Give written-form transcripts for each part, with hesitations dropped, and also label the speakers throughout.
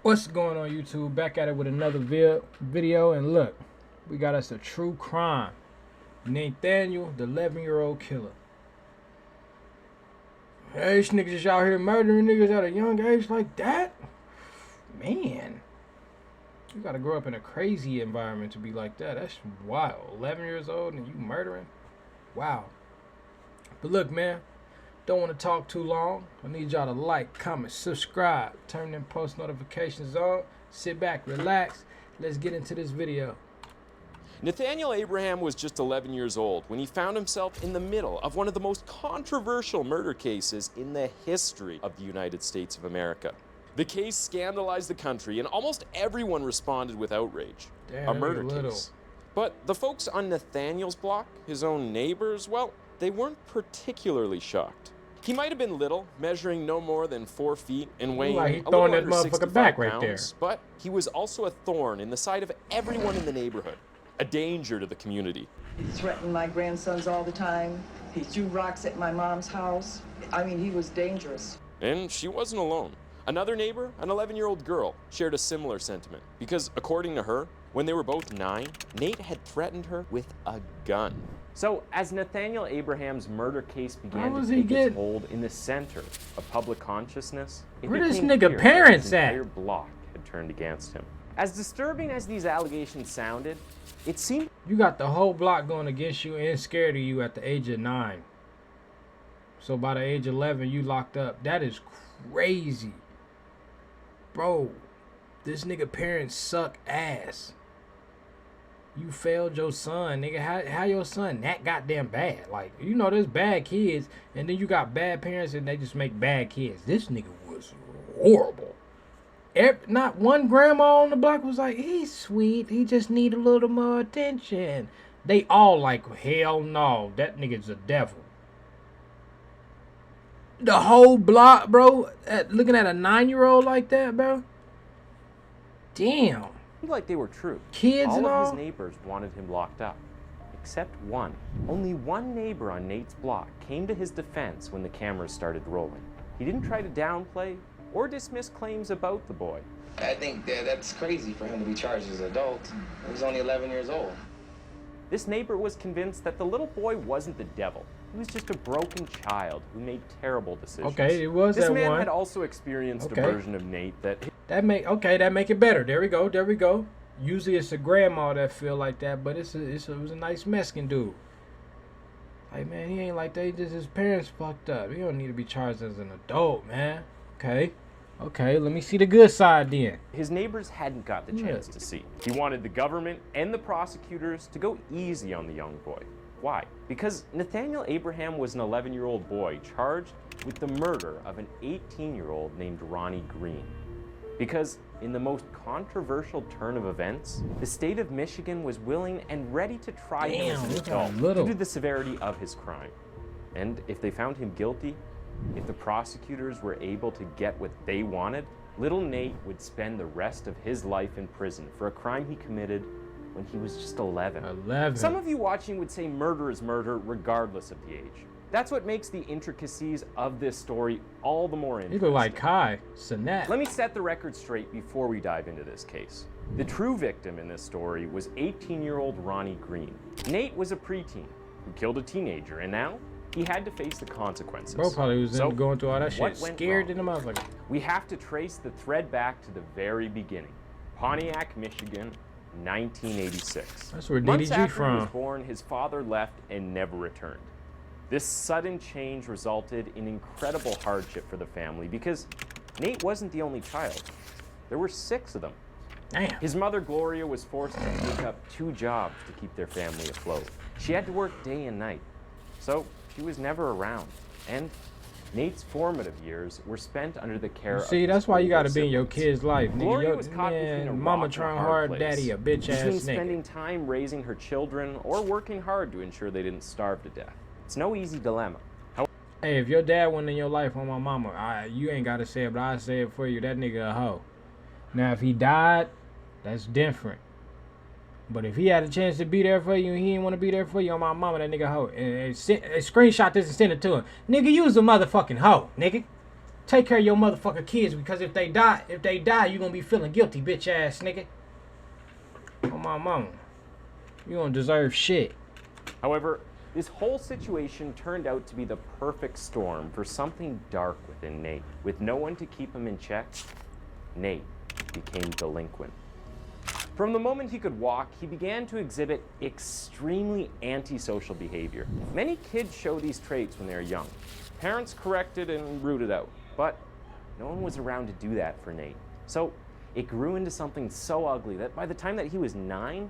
Speaker 1: What's going on, YouTube? Back at it with another video, and look, we got us a true crime. Nathaniel, the 11-year-old killer. Hey, this nigga just out here murdering niggas at a young age like that? Man, you gotta grow up in a crazy environment to be like that. That's wild. 11 years old and you murdering? Wow. But look, man, don't want to talk too long. I need y'all to like, comment, subscribe, turn them post notifications on. Sit back, relax. Let's get into this video.
Speaker 2: Nathaniel Abraham was just 11 years old when he found himself in the middle of one of the most controversial murder cases in the history of the United States of America. The case scandalized the country and almost everyone responded with outrage.
Speaker 1: Damn,
Speaker 2: a murder case. But the folks on Nathaniel's block, his own neighbors, well, they weren't particularly shocked. He might have been little, measuring no more than 4 feet and weighing
Speaker 1: like he
Speaker 2: a little
Speaker 1: throwing that
Speaker 2: under
Speaker 1: motherfucker
Speaker 2: 65
Speaker 1: back right
Speaker 2: pounds, but he was also a thorn in the side of everyone in the neighborhood, a danger to the community.
Speaker 3: He threatened my grandsons all the time. He threw rocks at my mom's house. I mean, he was dangerous.
Speaker 2: And she wasn't alone. Another neighbor, an 11-year-old girl, shared a similar sentiment because, according to her, when they were both 9, Nate had threatened her with a gun. So, as Nathaniel Abraham's murder case began to take its hold in the center of public consciousness,
Speaker 1: where this nigga parents at?
Speaker 2: His entire block had turned against him. As disturbing as these allegations sounded, it seemed
Speaker 1: you got the whole block going against you and scared of you at the age of 9. So by the age of 11, you locked up. That is crazy. Bro, this nigga parents suck ass. You failed your son, nigga. How your son that goddamn bad? Like, you know, there's bad kids, and then you got bad parents, and they just make bad kids. This nigga was horrible. Not one grandma on the block was like, he's sweet. He just need a little more attention. They all like, hell no, that nigga's a devil. The whole block, bro, looking at a 9-year-old like that, bro. Damn.
Speaker 2: like they were true.
Speaker 1: Kids
Speaker 2: all
Speaker 1: and
Speaker 2: of
Speaker 1: all?
Speaker 2: his neighbors wanted him locked up, except one. Only one neighbor on Nate's block came to his defense when the cameras started rolling. He didn't try to downplay or dismiss claims about the boy.
Speaker 4: I think that's crazy for him to be charged as an adult. He was only 11 years old.
Speaker 2: This neighbor was convinced that the little boy wasn't the devil. He was just a broken child who made terrible decisions.
Speaker 1: Okay, it was that one.
Speaker 2: This man had also experienced a version of Nate that
Speaker 1: make it better. There we go. Usually it's a grandma that feel like that, but it was a nice Mexican dude. Like, man, he ain't like that. He just, his parents fucked up. He don't need to be charged as an adult, man. Okay, let me see the good side then.
Speaker 2: His neighbors hadn't got the chance to see. He wanted the government and the prosecutors to go easy on the young boy. Why? Because Nathaniel Abraham was an 11-year-old boy charged with the murder of an 18-year-old named Ronnie Green. Because in the most controversial turn of events, the state of Michigan was willing and ready to try him as an adult due to the severity of his crime. And if they found him guilty, if the prosecutors were able to get what they wanted, little Nate would spend the rest of his life in prison for a crime he committed when he was just 11. Some of you watching would say murder is murder regardless of the age. That's what makes the intricacies of this story all the more interesting.
Speaker 1: You look like Kai Sinat.
Speaker 2: Let me set the record straight before we dive into this case. The true victim in this story was 18-year-old Ronnie Green. Nate was a preteen who killed a teenager, and now he had to face the consequences.
Speaker 1: Bro probably was going through all that shit, scared in the motherfucker.
Speaker 2: We have to trace the thread back to the very beginning. Pontiac, Michigan, 1986.
Speaker 1: That's where
Speaker 2: Months
Speaker 1: DDG
Speaker 2: after
Speaker 1: from.
Speaker 2: he was born, his father left and never returned. This sudden change resulted in incredible hardship for the family because Nate wasn't the only child. There were 6 of them.
Speaker 1: Damn.
Speaker 2: His mother, Gloria, was forced to take up 2 jobs to keep their family afloat. She had to work day and night, so she was never around. And Nate's formative years were spent under the care of
Speaker 1: See, that's why you gotta be in your
Speaker 2: siblings.
Speaker 1: kid's life.
Speaker 2: Gloria
Speaker 1: Nigga,
Speaker 2: was caught between a
Speaker 1: mama
Speaker 2: rock and a
Speaker 1: trying
Speaker 2: hard
Speaker 1: hard,
Speaker 2: place,
Speaker 1: daddy a bitch ass
Speaker 2: between
Speaker 1: nigga.
Speaker 2: spending time raising her children or working hard to ensure they didn't starve to death. It's no easy dilemma.
Speaker 1: Hey, if your dad went in your life on my mama, you ain't gotta say it, but I say it for you. That nigga a hoe. Now, if he died, that's different. But if he had a chance to be there for you and he didn't want to be there for you on my mama, that nigga hoe. And screenshot this and send it to him. Nigga, you was a motherfucking hoe, nigga. Take care of your motherfucking kids, because if they die, you gonna be feeling guilty, bitch ass nigga. Oh my mama. You don't deserve shit.
Speaker 2: However, this whole situation turned out to be the perfect storm for something dark within Nate. With no one to keep him in check, Nate became delinquent. From the moment he could walk, he began to exhibit extremely antisocial behavior. Many kids show these traits when they are young. Parents corrected and rooted out, but no one was around to do that for Nate. So it grew into something so ugly that by the time that he was 9,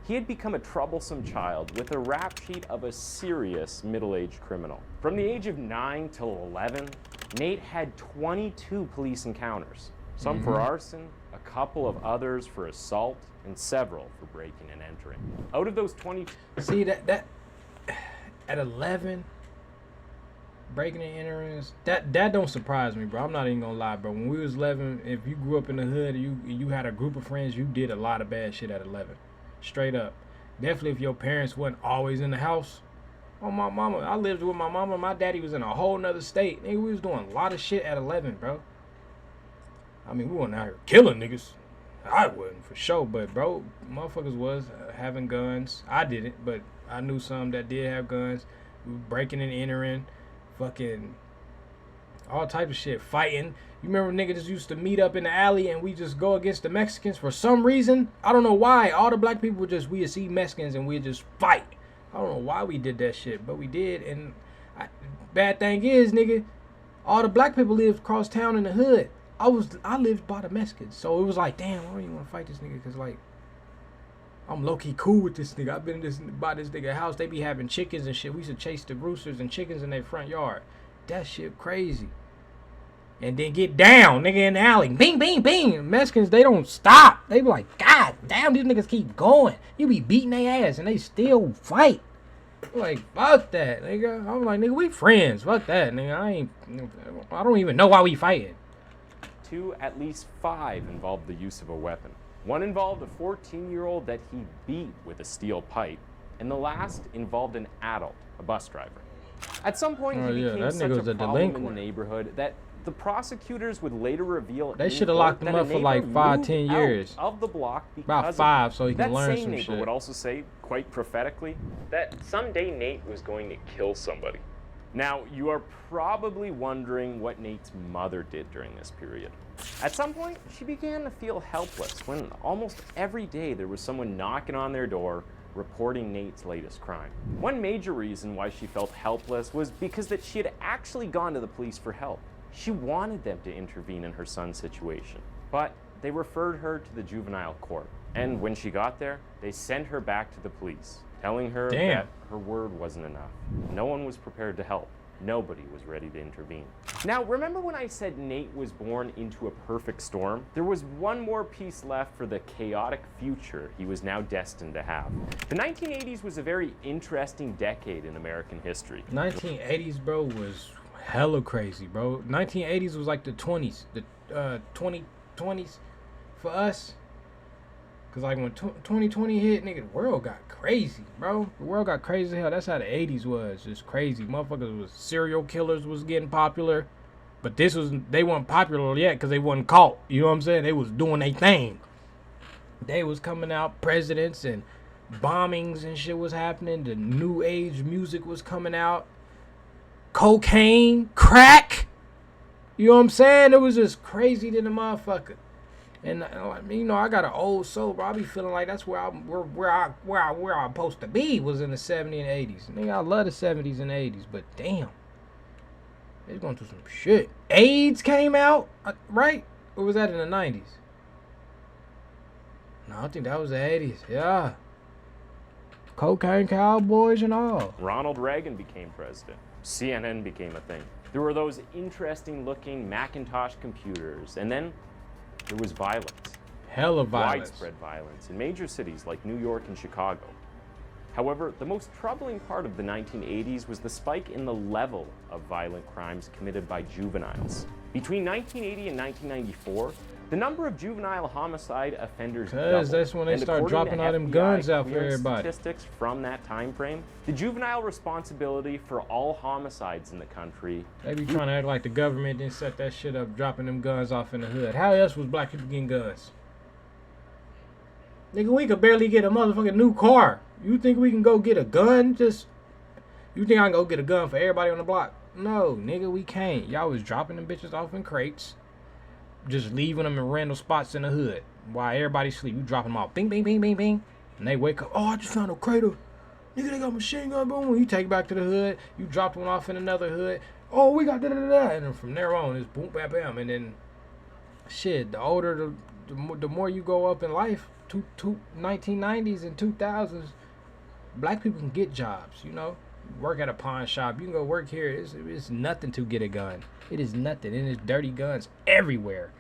Speaker 2: he had become a troublesome child with a rap sheet of a serious middle-aged criminal. From the age of 9 till 11, Nate had 22 police encounters, some for arson, a couple of others for assault, and several for breaking and entering. Out of those 20...
Speaker 1: See, that at 11, breaking and entering, that don't surprise me, bro. I'm not even gonna lie, bro. When we was 11, if you grew up in the hood, you had a group of friends, you did a lot of bad shit at 11. Straight up. Definitely if your parents wasn't always in the house. Oh, my mama. I lived with my mama. My daddy was in a whole nother state. Nigga, we was doing a lot of shit at 11, bro. I mean, we wasn't out here killing niggas. I wasn't for sure, but bro, motherfuckers was having guns. I didn't, but I knew some that did have guns. We were breaking and entering. Fucking all type of shit. Fighting. You remember niggas used to meet up in the alley and we just go against the Mexicans for some reason? I don't know why. All the black people we'd see Mexicans and we'd just fight. I don't know why we did that shit, but we did. And bad thing is, nigga, all the black people lived across town in the hood. I lived by the Mexicans. So it was like, damn, I don't even want to fight this nigga because, like, I'm low-key cool with this nigga. I've been by this nigga house. They be having chickens and shit. We used to chase the roosters and chickens in their front yard. That shit crazy. And then get down, nigga, in the alley. Bing, bing, bing. Mexicans, they don't stop. They be like, God damn, these niggas keep going. You be beating their ass and they still fight. Like, fuck that, nigga. I'm like, nigga, we friends. Fuck that, nigga. I don't even know why we fighting.
Speaker 2: 2, at least 5 involved the use of a weapon. One involved a 14-year-old that he beat with a steel pipe, and the last involved an adult, a bus driver. At some point, he became such a problem in the neighborhood that the prosecutors would later reveal
Speaker 1: they should have locked him up for like 5-10 years
Speaker 2: of the block
Speaker 1: about 5 so he can learn some shit.
Speaker 2: That same neighbor would also say, quite prophetically, that someday Nate was going to kill somebody. Now, you are probably wondering what Nate's mother did during this period. At some point, she began to feel helpless when almost every day there was someone knocking on their door reporting Nate's latest crime. One major reason why she felt helpless was because that she had actually gone to the police for help. She wanted them to intervene in her son's situation, but they referred her to the juvenile court. And when she got there, they sent her back to the police, telling her that her word wasn't enough. No one was prepared to help. Nobody was ready to intervene. Now, remember when I said Nate was born into a perfect storm? There was one more piece left for the chaotic future he was now destined to have. The 1980s was a very interesting decade in American history.
Speaker 1: 1980s, bro, was hella crazy, bro. 1980s was like the 20s, the 2020s for us. Cause like when 2020 hit, nigga, the world got crazy, bro. The world got crazy as hell. That's how the 80s was, just crazy. Motherfuckers was serial killers was getting popular, but they weren't popular yet because they wasn't caught. You know what I'm saying? They was doing their thing. They was coming out, presidents and bombings and shit was happening. The new age music was coming out. Cocaine, crack. You know what I'm saying? It was just crazy to the motherfucker. And you know, I got an old soul, bro. I be feeling like that's where I'm supposed to be was in the 70s and 80s. Nigga, I love the 70s and 80s, but damn, they going through some shit. AIDS came out, right? Or was that in the 90s? No, I think that was the 80s. Yeah, cocaine cowboys and all.
Speaker 2: Ronald Reagan became president. CNN became a thing. There were those interesting-looking Macintosh computers, and then there was violence.
Speaker 1: Hella violence.
Speaker 2: Widespread violence in major cities like New York and Chicago. However, the most troubling part of the 1980s was the spike in the level of violent crimes committed by juveniles. Between 1980 and 1994, The number of juvenile homicide offenders doubled.
Speaker 1: Cause that's when they
Speaker 2: And
Speaker 1: start
Speaker 2: according
Speaker 1: dropping
Speaker 2: to
Speaker 1: all them
Speaker 2: FBI
Speaker 1: guns out for
Speaker 2: clearance
Speaker 1: everybody.
Speaker 2: Statistics from that time frame, the juvenile responsibility for all homicides in the country.
Speaker 1: They be trying to act like the government didn't set that shit up, dropping them guns off in the hood. How else was black people getting guns? Nigga, we could barely get a motherfucking new car. You think we can go get a gun? You think I can go get a gun for everybody on the block? No, nigga, we can't. Y'all was dropping them bitches off in crates, just leaving them in random spots in the hood while everybody sleep. You dropping them off, bing, bing, bing, bing, bing, and they wake up. Oh, I just found a crate of, nigga, they got machine gun, boom. You take it back to the hood. You dropped one off in another hood. Oh, we got da da da da, and then from there on, it's boom, bam, bam, and then shit. The older, the more you go up in life, 1990s and 2000s, black people can get jobs. You know. Work at a pawn shop. You can go work here. It's nothing to get a gun. It is nothing. And there's dirty guns everywhere.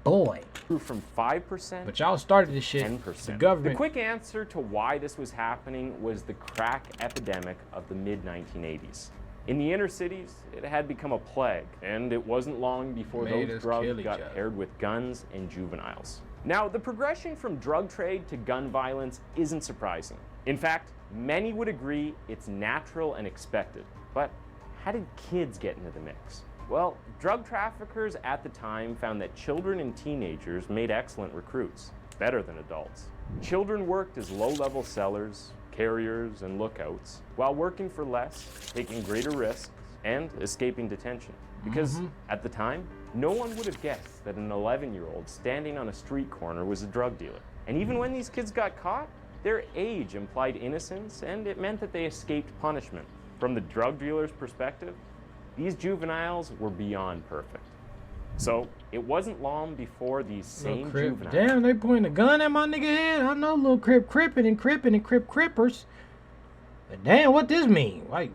Speaker 1: Boy.
Speaker 2: Grew from 5%.
Speaker 1: But y'all started this shit.
Speaker 2: 10%.
Speaker 1: The government.
Speaker 2: The quick answer to why this was happening was the crack epidemic of the mid-1980s. In the inner cities, it had become a plague, and it wasn't long before those drugs got paired with guns and juveniles. Now, the progression from drug trade to gun violence isn't surprising. In fact, many would agree it's natural and expected. But how did kids get into the mix? Well, drug traffickers at the time found that children and teenagers made excellent recruits, better than adults. Children worked as low-level sellers, carriers, and lookouts, while working for less, taking greater risks, and escaping detention. Because at the time, no one would have guessed that an 11-year-old standing on a street corner was a drug dealer. And even when these kids got caught, their age implied innocence, and it meant that they escaped punishment. From the drug dealer's perspective, these juveniles were beyond perfect. So it wasn't long before these same juveniles...
Speaker 1: Damn, they pointing a gun at my nigga head. I know little crip cripping and cripping and crip crippers. But damn, what this mean? Like,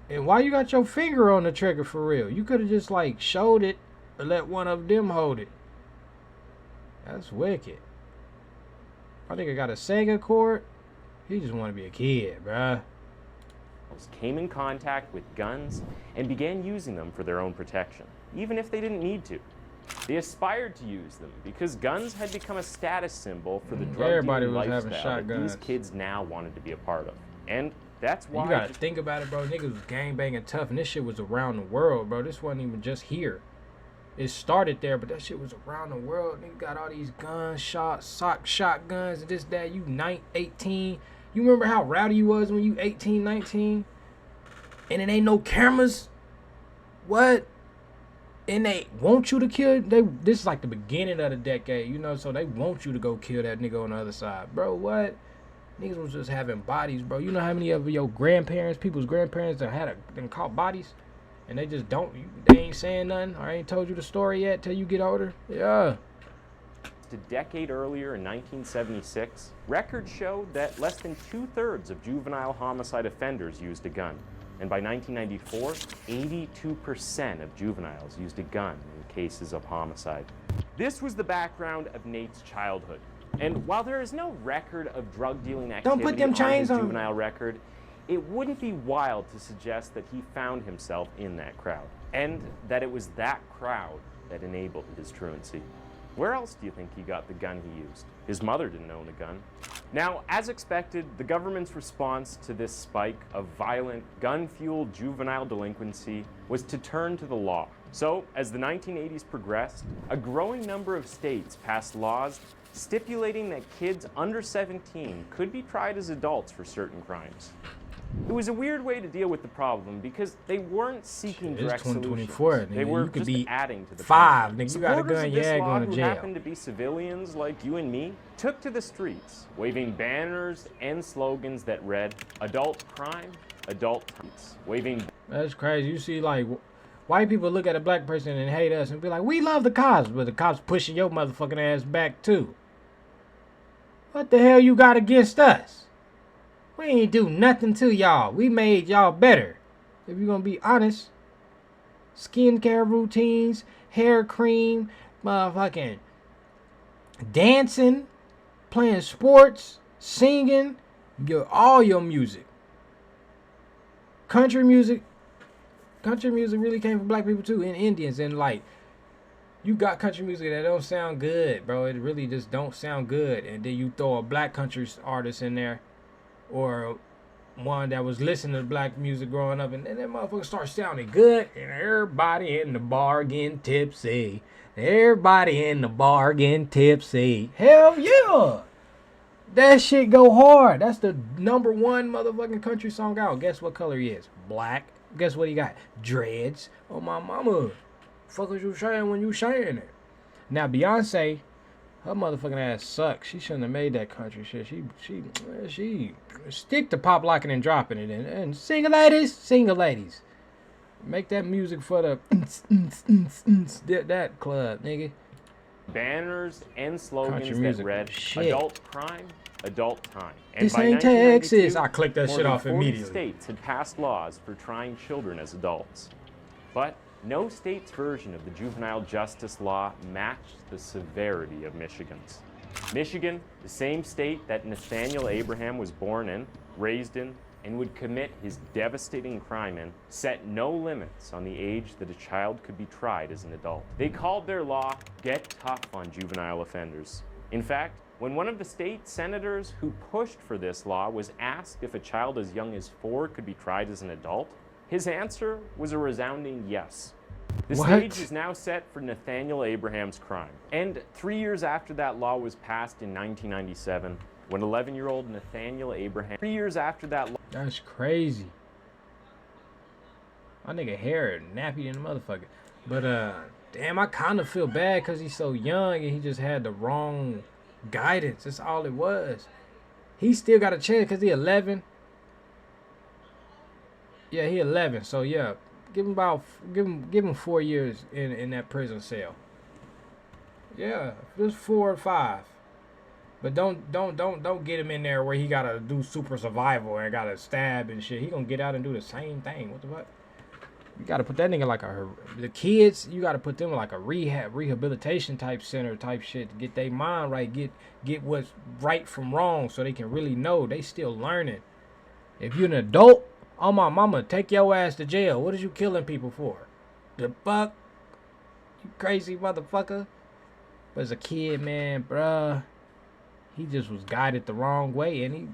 Speaker 1: and why you got your finger on the trigger for real? You could have just like showed it or let one of them hold it. That's wicked. I think I got a Sega cord. He just want to be a kid, bruh.
Speaker 2: Came in contact with guns and began using them for their own protection, even if they didn't need to. They aspired to use them because guns had become a status symbol for the drug dealing lifestyle that these kids now wanted to be a part of. And that's why...
Speaker 1: You gotta think about it, bro. Niggas was gangbanging tough, and this shit was around the world, bro. This wasn't even just here. It started there, but that shit was around the world. Nigga got all these guns, shotguns, and this, that. You 18. You remember how rowdy you was when you 18, 19? And it ain't no cameras? What? And they want you to kill? This is like the beginning of the decade, you know? So they want you to go kill that nigga on the other side. Bro, what? Niggas was just having bodies, bro. You know how many of your grandparents, people's grandparents that had been caught bodies? And they just don't, they ain't saying nothing. I ain't told you the story yet till you get older. Yeah.
Speaker 2: A decade earlier in 1976, records showed that less than 2/3 of juvenile homicide offenders used a gun. And by 1994, 82% of juveniles used a gun in cases of homicide. This was the background of Nate's childhood. And while there is no record of drug dealing activity on his juvenile record, it wouldn't be wild to suggest that he found himself in that crowd, and that it was that crowd that enabled his truancy. Where else do you think he got the gun he used? His mother didn't own a gun. Now, as expected, the government's response to this spike of violent, gun-fueled juvenile delinquency was to turn to the law. So, as the 1980s progressed, a growing number of states passed laws stipulating that kids under 17 could be tried as adults for certain crimes. It was a weird way to deal with the problem because they weren't seeking direct solutions. They were just adding to the
Speaker 1: problem. Nigga, you got a gun, yeah, going to jail.
Speaker 2: Who happened to be civilians like you and me took to the streets, waving banners and slogans that read, "Adult crime, adult rights," waving...
Speaker 1: That's crazy. You see, like, white people look at a black person and hate us and be like, we love the cops, but the cops pushing your motherfucking ass back, too. What the hell you got against us? We ain't do nothing to y'all. We made y'all better. If you're gonna be honest. Skincare routines, hair cream, motherfucking dancing, playing sports, singing, all your music. Country music really came from black people too, and Indians, and like You got country music that don't sound good, bro. It really just don't sound good. And then you throw a black country artist in there, or one that was listening to black music growing up, and then that motherfucker starts sounding good, and everybody in the bar getting tipsy. Everybody in the bar getting tipsy. Hell yeah! That shit go hard. That's the #1 motherfucking country song out. Guess what color he is? Black. Guess what he got? Dreads. Oh my mama. Fuck was you saying when you saying it? Now Beyonce, her motherfucking ass sucks. She shouldn't have made that country shit. She stick to pop locking and dropping it, and single ladies, make that music for the that club, nigga.
Speaker 2: Banners and slogans that read
Speaker 1: shit.
Speaker 2: adult crime, adult time. And
Speaker 1: This
Speaker 2: by
Speaker 1: ain't Texas.
Speaker 2: 1992,
Speaker 1: I clicked that
Speaker 2: more
Speaker 1: shit
Speaker 2: than
Speaker 1: off
Speaker 2: 40
Speaker 1: immediately.
Speaker 2: states had passed laws for trying children as adults. But no state's version of the juvenile justice law matched the severity of Michigan's. Michigan, the same state that Nathaniel Abraham was born in, raised in, and would commit his devastating crime in, set no limits on the age that a child could be tried as an adult. They called their law "Get Tough on Juvenile Offenders." In fact, when one of the state senators who pushed for this law was asked if a child as young as 4 could be tried as an adult, his answer was a resounding yes. The stage is now set for Nathaniel Abraham's crime. And 3 years after that law was passed in 1997, when 11-year-old Nathaniel Abraham, 3 years after that law...
Speaker 1: That's crazy. My nigga hair nappy in the motherfucker. But, damn, I kind of feel bad because he's so young and he just had the wrong guidance. That's all it was. He still got a chance because he 11. Yeah, he 11. So, yeah, give him 4 years in that prison cell. Yeah, just 4 or 5. But don't get him in there where he gotta do super survival and gotta stab and shit. He gonna get out and do the same thing. What the fuck? You gotta put that nigga like the kids. You gotta put them in like a rehabilitation type center type shit to get their mind right, get what's right from wrong, so they can really know they still learning. If you're an adult, oh my mama, take your ass to jail. What is you killing people for? The fuck? You crazy motherfucker. But as a kid, man, bruh. He just was guided the wrong way, and he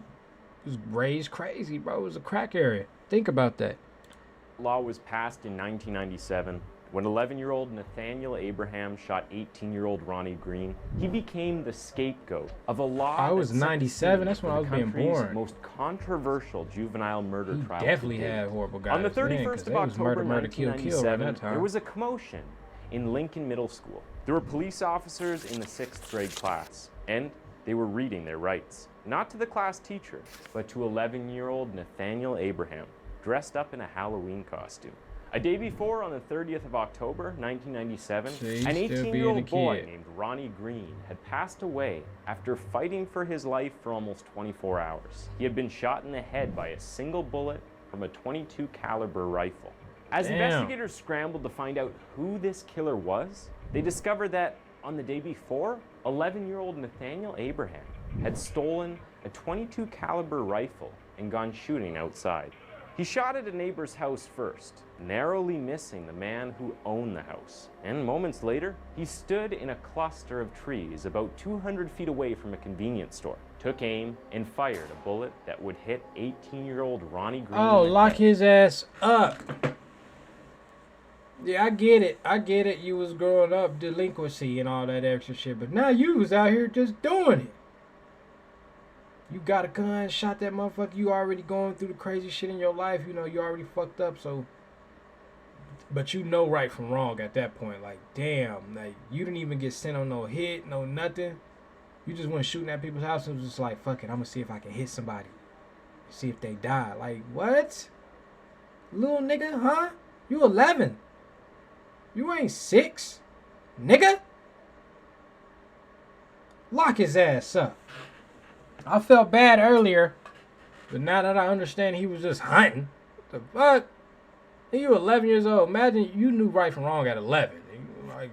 Speaker 1: was raised crazy, bro. It was a crack area. Think about that.
Speaker 2: Law was passed in 1997 when 11-year-old Nathaniel Abraham shot 18-year-old Ronnie Green. He became the scapegoat of a law.
Speaker 1: I was 97. That's when I was being born.
Speaker 2: Most controversial juvenile murder trial.
Speaker 1: Definitely had horrible guys.
Speaker 2: On the 31st of October,
Speaker 1: murder, kill right that time.
Speaker 2: There was a commotion in Lincoln Middle School. There were police officers in the 6th grade class, and they were reading their rights, not to the class teacher, but to 11-year-old Nathaniel Abraham, dressed up in a Halloween costume. A day before, on the 30th of October, 1997, an 18-year-old boy named Ronnie Green had passed away after fighting for his life for almost 24 hours. He had been shot in the head by a single bullet from a .22 caliber rifle. As investigators scrambled to find out who this killer was, they discovered that on the day before, 11-year-old Nathaniel Abraham had stolen a .22 caliber rifle and gone shooting outside. He shot at a neighbor's house first, narrowly missing the man who owned the house. And moments later, he stood in a cluster of trees about 200 feet away from a convenience store, took aim, and fired a bullet that would hit 18-year-old Ronnie Green.
Speaker 1: Oh, lock his ass up. Yeah, I get it. You was growing up delinquency and all that extra shit, but now you was out here just doing it. You got a gun, shot that motherfucker. You already going through the crazy shit in your life. You know, you already fucked up, so. But you know right from wrong at that point. Like, damn, like, you didn't even get sent on no hit, no nothing. You just went shooting at people's houses and was just like, fuck it, I'm gonna see if I can hit somebody. See if they die. Like, what? Little nigga, huh? You 11. You ain't 6, nigga. Lock his ass up. I felt bad earlier, but now that I understand he was just hunting, what the fuck? You 11 years old. Imagine you knew right from wrong at 11. Like,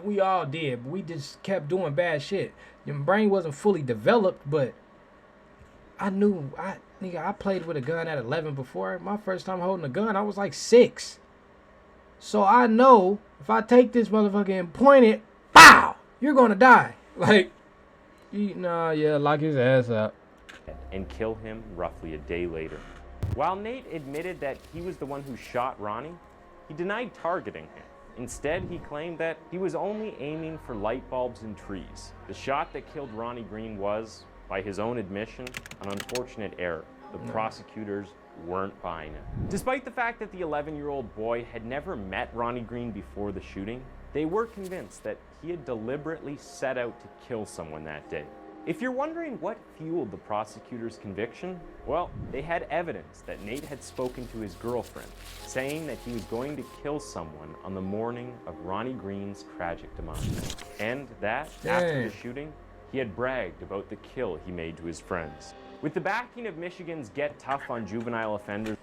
Speaker 1: we all did, but we just kept doing bad shit. Your brain wasn't fully developed, but I knew. I played with a gun at 11 before. My first time holding a gun, I was like 6. So I know if I take this motherfucker and point it, pow, you're gonna die. Like, lock his ass up.
Speaker 2: And kill him roughly a day later. While Nate admitted that he was the one who shot Ronnie, he denied targeting him. Instead, he claimed that he was only aiming for light bulbs and trees. The shot that killed Ronnie Green was, by his own admission, an unfortunate error. The prosecutors weren't buying it. Despite the fact that the 11-year-old boy had never met Ronnie Green before the shooting, they were convinced that he had deliberately set out to kill someone that day. If you're wondering what fueled the prosecutor's conviction, well, they had evidence that Nate had spoken to his girlfriend, saying that he was going to kill someone on the morning of Ronnie Green's tragic demise. And that, after the shooting, he had bragged about the kill he made to his friends. With the backing of Michigan's Get Tough on Juvenile Offenders,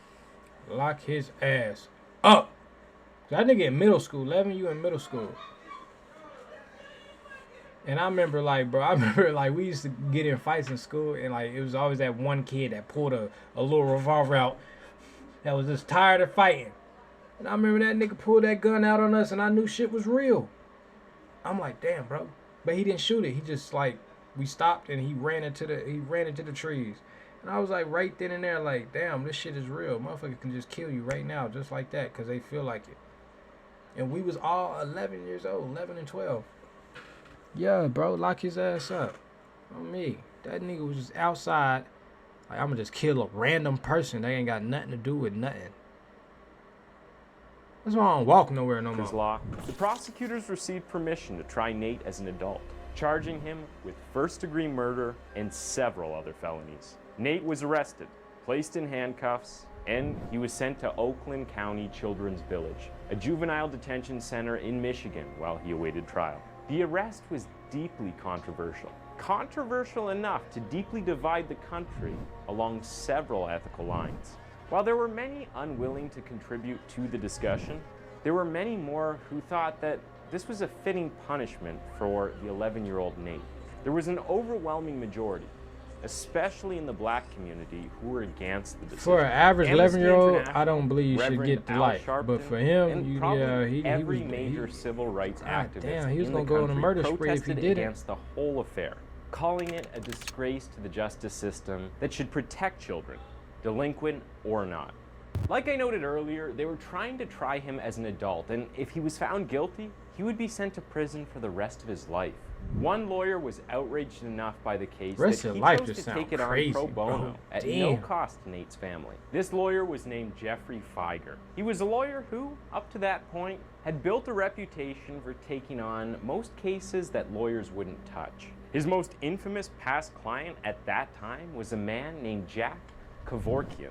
Speaker 1: lock his ass up. That nigga in middle school, 11, you in middle school. And I remember, like, we used to get in fights in school, and, like, it was always that one kid that pulled a little revolver out that was just tired of fighting. And I remember that nigga pulled that gun out on us, and I knew shit was real. I'm like, damn, bro. But he didn't shoot it. He just, like, we stopped, and he ran into the trees. And I was, like, right then and there, like, damn, this shit is real. Motherfucker can just kill you right now, just like that, because they feel like it. And we was all 11 years old, 11 and 12. Yeah, bro, lock his ass up. On me. That nigga was just outside. Like, I'm gonna just kill a random person. They ain't got nothing to do with nothing. That's why I don't walk nowhere no more.
Speaker 2: Law. The prosecutors received permission to try Nate as an adult, charging him with first-degree murder and several other felonies. Nate was arrested, placed in handcuffs, and he was sent to Oakland County Children's Village, a juvenile detention center in Michigan, while he awaited trial. The arrest was deeply controversial. Controversial enough to deeply divide the country along several ethical lines. While there were many unwilling to contribute to the discussion, there were many more who thought that this was a fitting punishment for the 11-year-old Nate. There was an overwhelming majority, especially in the black community, who were against the decision.
Speaker 1: For an average 11-year-old, I don't believe you should get the life. But for him,
Speaker 2: every major civil rights activist
Speaker 1: damn, he was gonna go on a murder spree if he did it.
Speaker 2: Against the whole affair, calling it a disgrace to the justice system that should protect children, delinquent or not. Like I noted earlier, they were trying to try him as an adult, and if he was found guilty, he would be sent to prison for the rest of his life. One lawyer was outraged enough by the case that he chose to take it on pro bono at no cost to Nate's family. This lawyer was named Jeffrey Feiger. He was a lawyer who, up to that point, had built a reputation for taking on most cases that lawyers wouldn't touch. His most infamous past client at that time was a man named Jack Kevorkian,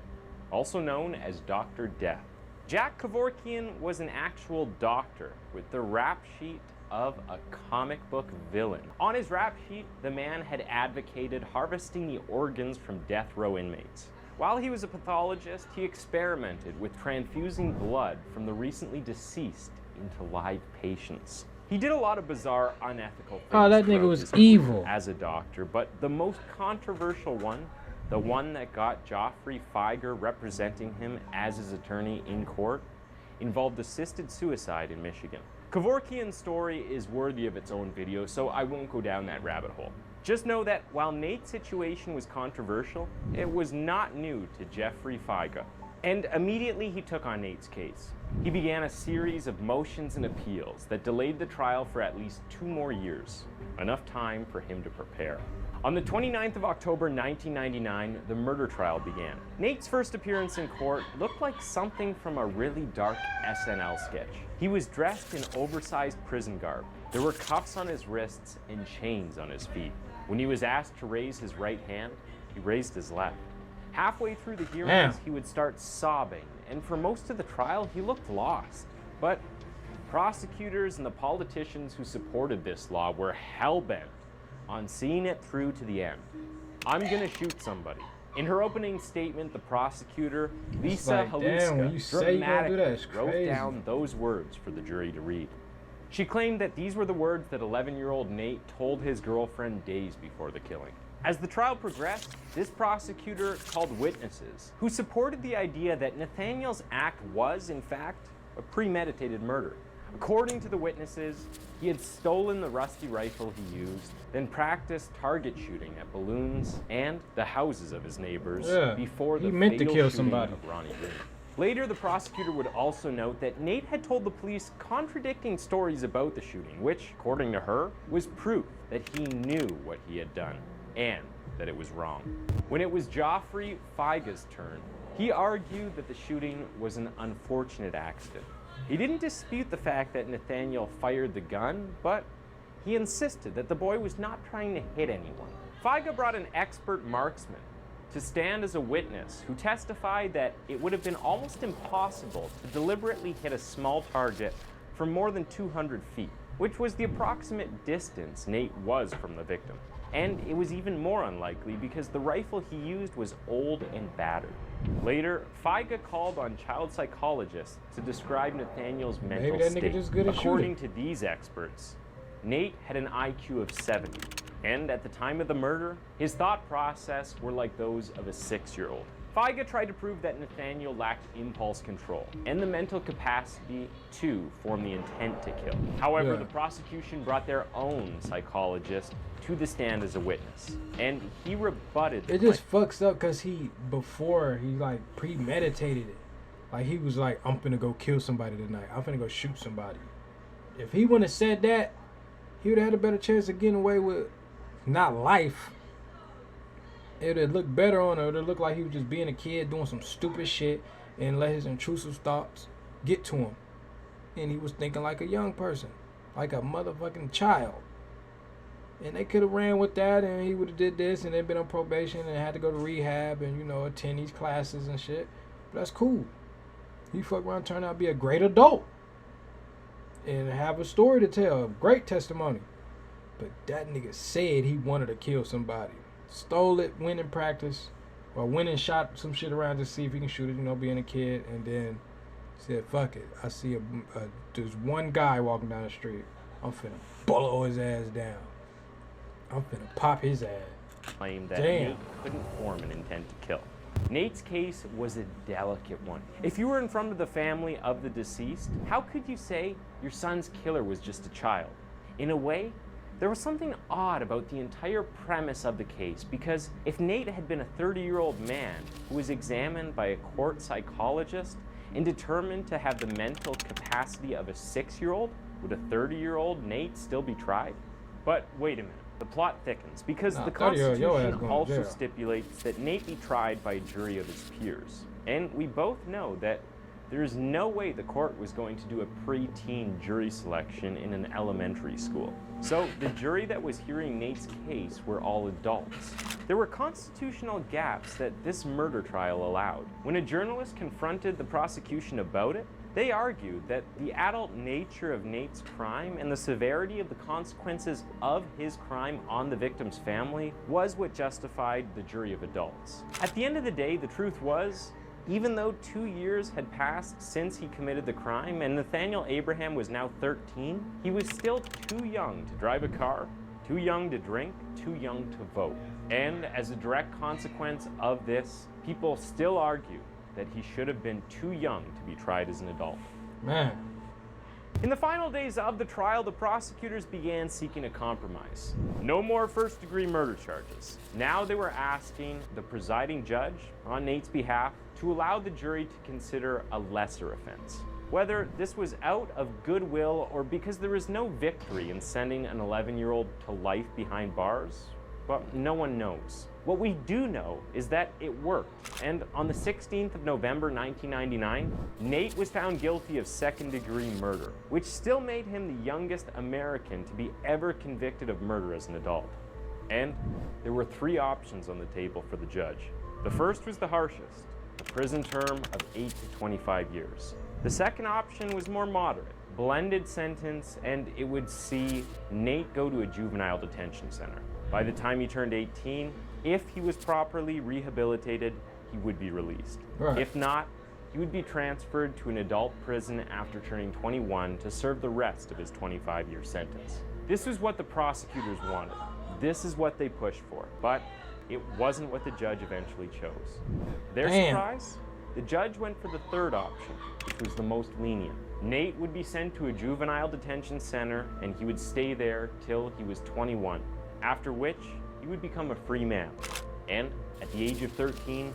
Speaker 2: also known as Dr. Death. Jack Kevorkian was an actual doctor with the rap sheet of a comic book villain. On his rap sheet, the man had advocated harvesting the organs from death row inmates. While he was a pathologist, he experimented with transfusing blood from the recently deceased into live patients. He did a lot of bizarre, unethical things.
Speaker 1: Oh, that nigga was evil
Speaker 2: as a doctor, but the most controversial one, the one that got Jeffrey Feiger representing him as his attorney in court, involved assisted suicide in Michigan. Kevorkian's story is worthy of its own video, so I won't go down that rabbit hole. Just know that while Nate's situation was controversial, it was not new to Jeffrey Feiger. And immediately he took on Nate's case. He began a series of motions and appeals that delayed the trial for at least 2 more years, enough time for him to prepare. On the 29th of October 1999, the murder trial began. Nate's first appearance in court looked like something from a really dark SNL sketch. He was dressed in oversized prison garb. There were cuffs on his wrists and chains on his feet. When he was asked to raise his right hand, he raised his left. Halfway through the hearings, he would start sobbing, and for most of the trial, he looked lost. But prosecutors and the politicians who supported this law were hell-bent on seeing it through to the end. "I'm gonna shoot somebody." In her opening statement, the prosecutor, Lisa Haluska, dramatically wrote down those words for the jury to read. She claimed that these were the words that 11-year-old Nate told his girlfriend days before the killing. As the trial progressed, this prosecutor called witnesses who supported the idea that Nathaniel's act was, in fact, a premeditated murder. According to the witnesses, he had stolen the rusty rifle he used, then practiced target shooting at balloons and the houses of his neighbors before the fatal shooting of Ronnie Green. Later, the prosecutor would also note that Nate had told the police contradicting stories about the shooting, which, according to her, was proof that he knew what he had done and that it was wrong. When it was Joffrey Feige's turn, he argued that the shooting was an unfortunate accident. He didn't dispute the fact that Nathaniel fired the gun, but he insisted that the boy was not trying to hit anyone. Feige brought an expert marksman to stand as a witness who testified that it would have been almost impossible to deliberately hit a small target from more than 200 feet, which was the approximate distance Nate was from the victim. And it was even more unlikely because the rifle he used was old and battered. Later, Feige called on child psychologists to describe Nathaniel's mental state. According to these experts, Nate had an IQ of 70, and at the time of the murder, his thought process were like those of a 6-year-old. Feige tried to prove that Nathaniel lacked impulse control and the mental capacity to form the intent to kill. However, the prosecution brought their own psychologist to the stand as a witness, and he rebutted.
Speaker 1: It just fucks up because before he like premeditated it. Like he was like, I'm finna go kill somebody tonight. I'm finna go shoot somebody. If he wouldn't have said that, he would have had a better chance of getting away with not life. It would have looked better on her. It would have looked like he was just being a kid doing some stupid shit and let his intrusive thoughts get to him. And he was thinking like a young person, like a motherfucking child. And they could have ran with that, and he would have did this, and they'd been on probation and had to go to rehab and, you know, attend these classes and shit. But that's cool. He fuck around, turn out to be a great adult and have a story to tell, a great testimony. But that nigga said he wanted to kill somebody. Stole it, went in practice, or went and shot some shit around to see if he can shoot it, you know, being a kid, and then said, fuck it. I see there's one guy walking down the street. I'm finna blow his ass down. I'm finna pop his ass.
Speaker 2: Claimed that Nate couldn't form an intent to kill. Nate's case was a delicate one. If you were in front of the family of the deceased, how could you say your son's killer was just a child? In a way, there was something odd about the entire premise of the case, because if Nate had been a 30-year-old man who was examined by a court psychologist and determined to have the mental capacity of a 6-year-old, would a 30-year-old Nate still be tried? But wait a minute. The plot thickens because the Constitution also stipulates that Nate be tried by a jury of his peers. And we both know that there is no way the court was going to do a preteen jury selection in an elementary school. So the jury that was hearing Nate's case were all adults. There were constitutional gaps that this murder trial allowed. When a journalist confronted the prosecution about it, they argued that the adult nature of Nate's crime and the severity of the consequences of his crime on the victim's family was what justified the jury of adults. At the end of the day, the truth was, even though 2 years had passed since he committed the crime and Nathaniel Abraham was now 13, he was still too young to drive a car, too young to drink, too young to vote. And as a direct consequence of this, people still argue that he should have been too young to be tried as an adult.
Speaker 1: Man.
Speaker 2: In the final days of the trial, the prosecutors began seeking a compromise. No more first-degree murder charges. Now they were asking the presiding judge, on Nate's behalf, to allow the jury to consider a lesser offense. Whether this was out of goodwill or because there was no victory in sending an 11-year-old to life behind bars, well, no one knows. What we do know is that it worked, and on the 16th of November 1999, Nate was found guilty of second-degree murder, which still made him the youngest American to be ever convicted of murder as an adult. And there were 3 options on the table for the judge. The first was the harshest, a prison term of 8 to 25 years. The second option was more moderate, blended sentence, and it would see Nate go to a juvenile detention center. By the time he turned 18, if he was properly rehabilitated, he would be released.
Speaker 1: Right.
Speaker 2: If not, he would be transferred to an adult prison after turning 21 to serve the rest of his 25-year sentence. This was what the prosecutors wanted. This is what they pushed for, but it wasn't what the judge eventually chose. Their surprise? the judge went for the third option, which was the most lenient. Nate would be sent to a juvenile detention center and he would stay there till he was 21, after which he would become a free man. And at the age of 13,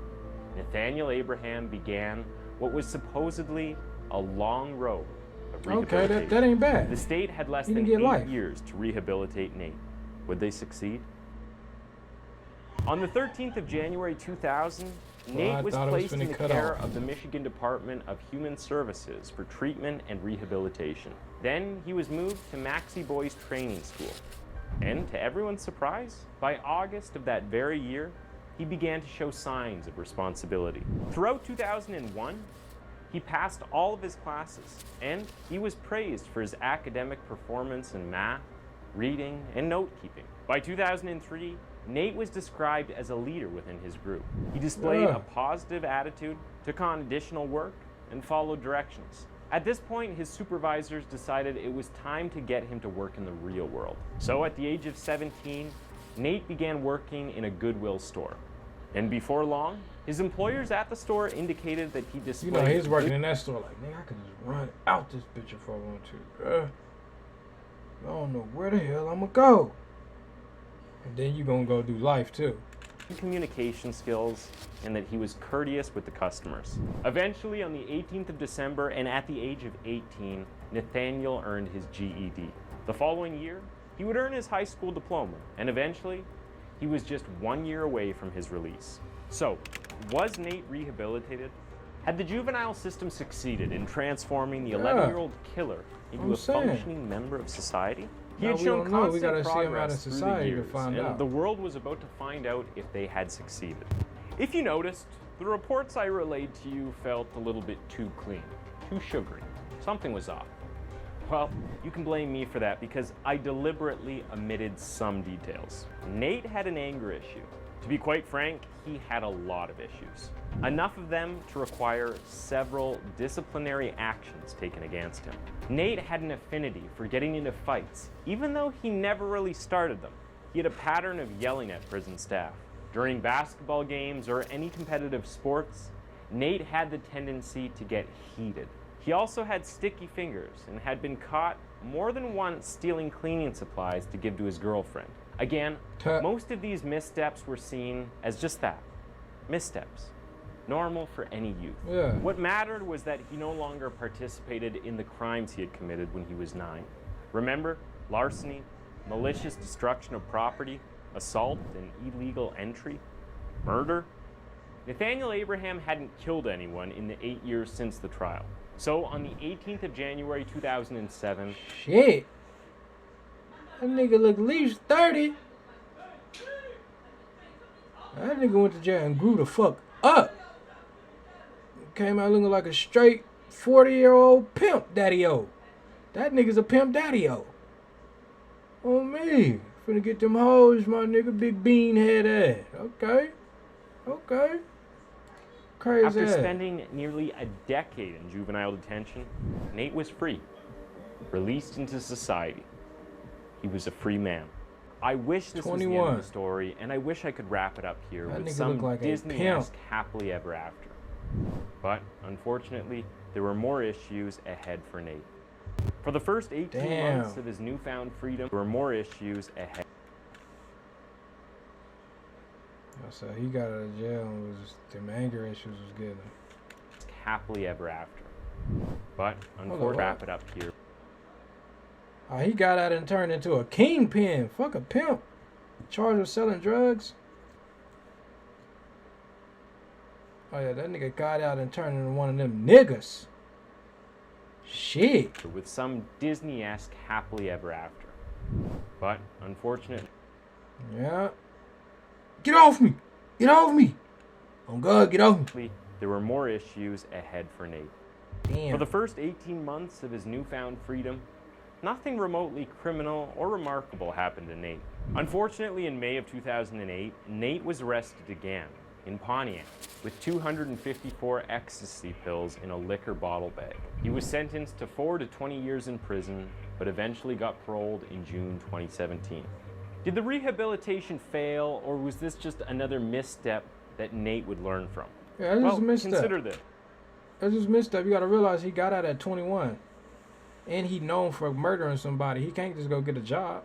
Speaker 2: Nathaniel Abraham began what was supposedly a long road of rehabilitation.
Speaker 1: Okay, that ain't bad.
Speaker 2: The state had less than 8 years to rehabilitate Nate. Would they succeed? On the 13th of January 2000, Nate was placed in the care of the Michigan Department of Human Services for treatment and rehabilitation. Then he was moved to Maxie Boys Training School. And to everyone's surprise, by August of that very year, he began to show signs of responsibility. Throughout 2001, he passed all of his classes, and he was praised for his academic performance in math, reading, and note-keeping. By 2003, Nate was described as a leader within his group. He displayed a positive attitude, took on additional work, and followed directions. At this point, his supervisors decided it was time to get him to work in the real world. So at the age of 17, Nate began working in a Goodwill store. And before long, his employers at the store indicated that he displayed...
Speaker 1: You know, he's working in that store like, nigga, I could just run out this bitch if I want to, bruh. I don't know where the hell I'm gonna go. And then you gonna go do life too.
Speaker 2: Communication skills, and that he was courteous with the customers. Eventually, on the 18th of December, and at the age of 18, Nathaniel earned his GED. The following year, he would earn his high school diploma, and eventually, he was just 1 year away from his release. So, was Nate rehabilitated? Had the juvenile system succeeded in transforming the 11-year-old killer into a functioning member of society? He had shown constant progress through the years, and the world was about to find out if they had succeeded. If you noticed, the reports I relayed to you felt a little bit too clean, too sugary. Something was off. Well, you can blame me for that because I deliberately omitted some details. Nate had an anger issue. To be quite frank, he had a lot of issues. Enough of them to require several disciplinary actions taken against him. Nate had an affinity for getting into fights, even though he never really started them. He had a pattern of yelling at prison staff. During basketball games or any competitive sports, Nate had the tendency to get heated. He also had sticky fingers and had been caught more than once stealing cleaning supplies to give to his girlfriend. Again, most of these missteps were seen as just that, missteps. Normal for any youth. What mattered was that he no longer participated in the crimes he had committed when he was 9. Remember, larceny, malicious destruction of property, assault and illegal entry, murder? Nathaniel Abraham hadn't killed anyone in the 8 years since the trial. So on the 18th of January 2007...
Speaker 1: Shit! That nigga look at least 30. That nigga went to jail and grew the fuck up. Came out looking like a straight 40-year-old pimp daddy-o. That nigga's a pimp daddy-o. Oh me. Finna get them hoes, my nigga, big bean head ass. Okay. Okay. Crazy
Speaker 2: After
Speaker 1: ass.
Speaker 2: spending nearly a decade in juvenile detention, Nate was free. Released into society. He was a free man. I wish this was the end of the story, and I wish I could wrap it up here with some Disney-esque happily ever after. But, unfortunately, there were more issues ahead for Nate. For the first 18 months of his newfound freedom, there were more issues ahead.
Speaker 1: So he got out of jail and was them anger issues was getting him.
Speaker 2: Happily ever after. But, unfortunately, wrap it up here.
Speaker 1: He got out and turned into a kingpin. Fuck a pimp. Charged with selling drugs. Oh yeah, that nigga got out and turned into one of them niggas. Shit.
Speaker 2: With some Disney-esque happily ever after. But, unfortunately...
Speaker 1: Yeah. Get off me! Get off me! Oh God, get off me!
Speaker 2: There were more issues ahead for Nate.
Speaker 1: Damn.
Speaker 2: For the first 18 months of his newfound freedom, nothing remotely criminal or remarkable happened to Nate. Unfortunately, in May of 2008, Nate was arrested again in Pontiac with 254 ecstasy pills in a liquor bottle bag. He was sentenced to 4 to 20 years in prison, but eventually got paroled in June 2017. Did the rehabilitation fail, or was this just another misstep that Nate would learn from?
Speaker 1: Yeah, this is a misstep.
Speaker 2: Consider this.
Speaker 1: That's just messed up. You gotta realize he got out at 21. And he known for murdering somebody. He can't just go get a job.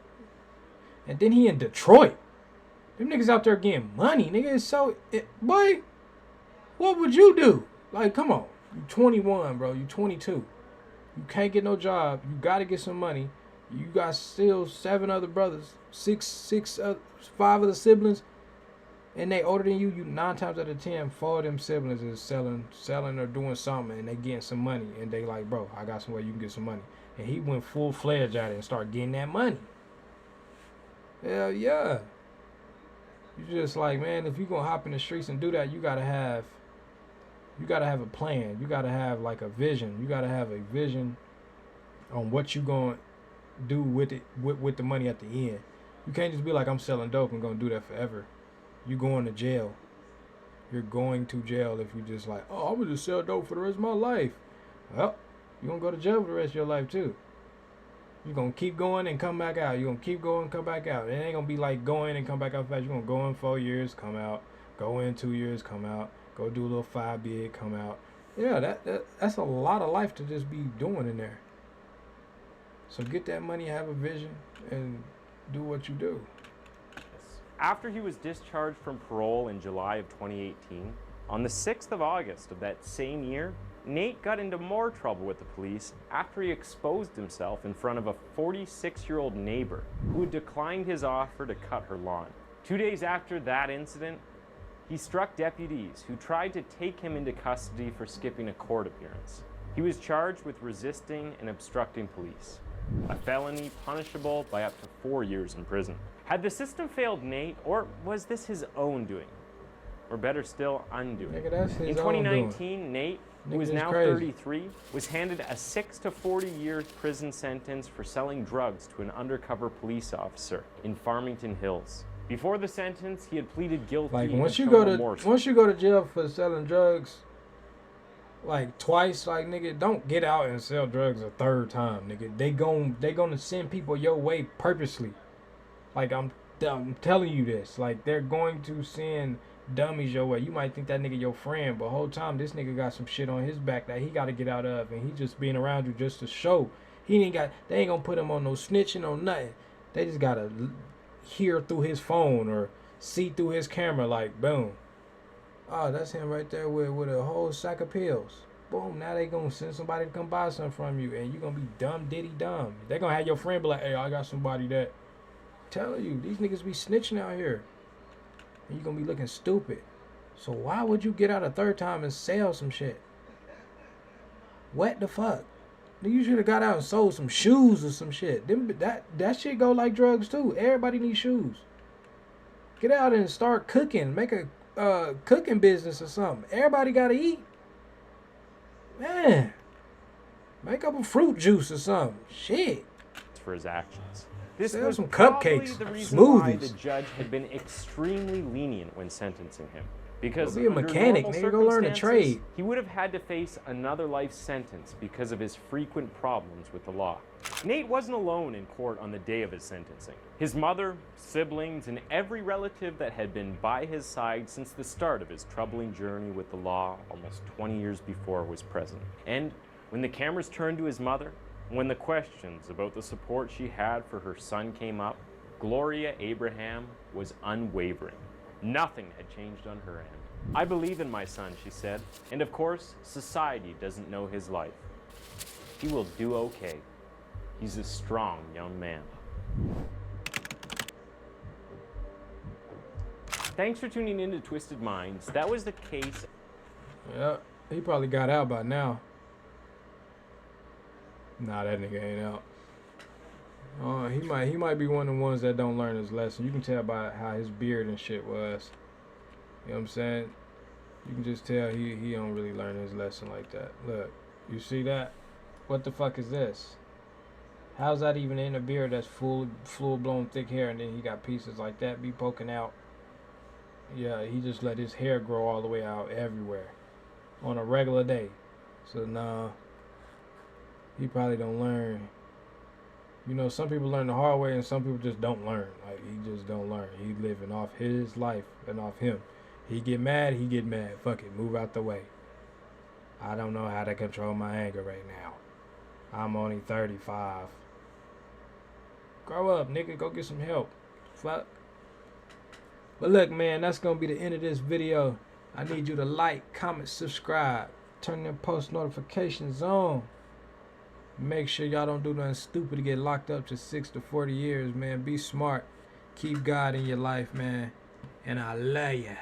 Speaker 1: And then he in Detroit. Them niggas out there getting money. Nigga, boy, what would you do? Like, come on. You 21, bro. You 22. You can't get no job. You gotta get some money. You got still 7 other brothers. 5 other siblings. And they older than you. You 9 times out of 10, 4 of them siblings is selling or doing something. And they getting some money. And they like, bro, I got somewhere you can get some money. And he went full-fledged at it and started getting that money. Hell yeah. You just like, man, if you gonna hop in the streets and do that, you gotta have a plan. You gotta have like a vision. You gotta have a vision on what you gonna do with it, with the money at the end. You can't just be like, I'm selling dope and gonna do that forever. You going to jail. You're going to jail if you just like, oh, I'm gonna just sell dope for the rest of my life. Well, you're gonna go to jail for the rest of your life too. You're going to keep going and come back out. You're going to keep going and come back out. It ain't going to be like go in and come back out fast. You're going to go in 4 years, come out. Go in 2 years, come out. Go do a little 5 bid, come out. Yeah, that's a lot of life to just be doing in there. So get that money, have a vision, and do what you do.
Speaker 2: After he was discharged from parole in July of 2018, on the 6th of August of that same year, Nate got into more trouble with the police after he exposed himself in front of a 46-year-old neighbor who had declined his offer to cut her lawn. 2 days after that incident, he struck deputies who tried to take him into custody for skipping a court appearance. He was charged with resisting and obstructing police, a felony punishable by up to 4 years in prison. Had the system failed Nate, or was this his own doing? Or better still, undoing?
Speaker 1: Nigga, that's his
Speaker 2: in
Speaker 1: own
Speaker 2: 2019,
Speaker 1: doing.
Speaker 2: Nate, who
Speaker 1: Nigga,
Speaker 2: is now
Speaker 1: crazy.
Speaker 2: 33, was handed a 6 to 40 year prison sentence for selling drugs to an undercover police officer in Farmington Hills. Before the sentence, he had pleaded guilty.
Speaker 1: Like
Speaker 2: and
Speaker 1: once you
Speaker 2: shown
Speaker 1: go
Speaker 2: remorse.
Speaker 1: to jail for selling drugs, like twice, like nigga, don't get out and sell drugs a third time, nigga. They gonna send people your way purposely. Like I'm telling you this. Like they're going to send dummies your way. You might think that nigga your friend, but whole time this nigga got some shit on his back that he got to get out of, and he just being around you just to show. They ain't gonna put him on no snitching or nothing. They just gotta hear through his phone or see through his camera, like boom. Oh, that's him right there with a whole sack of pills. Boom, now they gonna send somebody to come buy something from you, and you gonna be dumb diddy dumb. They gonna have your friend be like, hey, I got somebody that. Telling you, these niggas be snitching out here. And you gonna be looking stupid. So why would you get out a third time and sell some shit? What the fuck? You should have got out and sold some shoes or some shit. That shit go like drugs too. Everybody needs shoes. Get out and start cooking. Make a cooking business or something. Everybody gotta eat. Man. Make up a fruit juice or something. Shit.
Speaker 2: For his actions. This
Speaker 1: Sell
Speaker 2: was
Speaker 1: some
Speaker 2: probably
Speaker 1: cupcakes,
Speaker 2: the reason why
Speaker 1: smoothies.
Speaker 2: the judge had been extremely lenient when sentencing him. Because
Speaker 1: Go be a
Speaker 2: under
Speaker 1: mechanic,
Speaker 2: normal
Speaker 1: nigga. Go learn a
Speaker 2: circumstances,
Speaker 1: trade.
Speaker 2: he would have had to face another life sentence because of his frequent problems with the law. Nate wasn't alone in court on the day of his sentencing. His mother, siblings, and every relative that had been by his side since the start of his troubling journey with the law almost 20 years before was present. And when the cameras turned to his mother, when the questions about the support she had for her son came up, Gloria Abraham was unwavering. Nothing had changed on her end. I believe in my son, she said, and of course, society doesn't know his life. He will do okay. He's a strong young man. Thanks for tuning in to Twisted Minds. That was the case.
Speaker 1: Yeah, he probably got out by now. Nah, that nigga ain't out. He might be one of the ones that don't learn his lesson. You can tell by how his beard and shit was. You know what I'm saying? You can just tell he don't really learn his lesson like that. Look, you see that? What the fuck is this? How's that even in a beard that's full blown thick hair, and then he got pieces like that be poking out? Yeah, he just let his hair grow all the way out everywhere on a regular day. So nah. He probably don't learn. You know, some people learn the hard way and some people just don't learn. Like, he just don't learn. He living off his life and off him. He get mad, Fuck it, move out the way. I don't know how to control my anger right now. I'm only 35. Grow up, nigga. Go get some help. Fuck. But look, man, that's going to be the end of this video. I need you to like, comment, subscribe. Turn them post notifications on. Make sure y'all don't do nothing stupid to get locked up to 6 to 40 years, man. Be smart. Keep God in your life, man. And I love ya.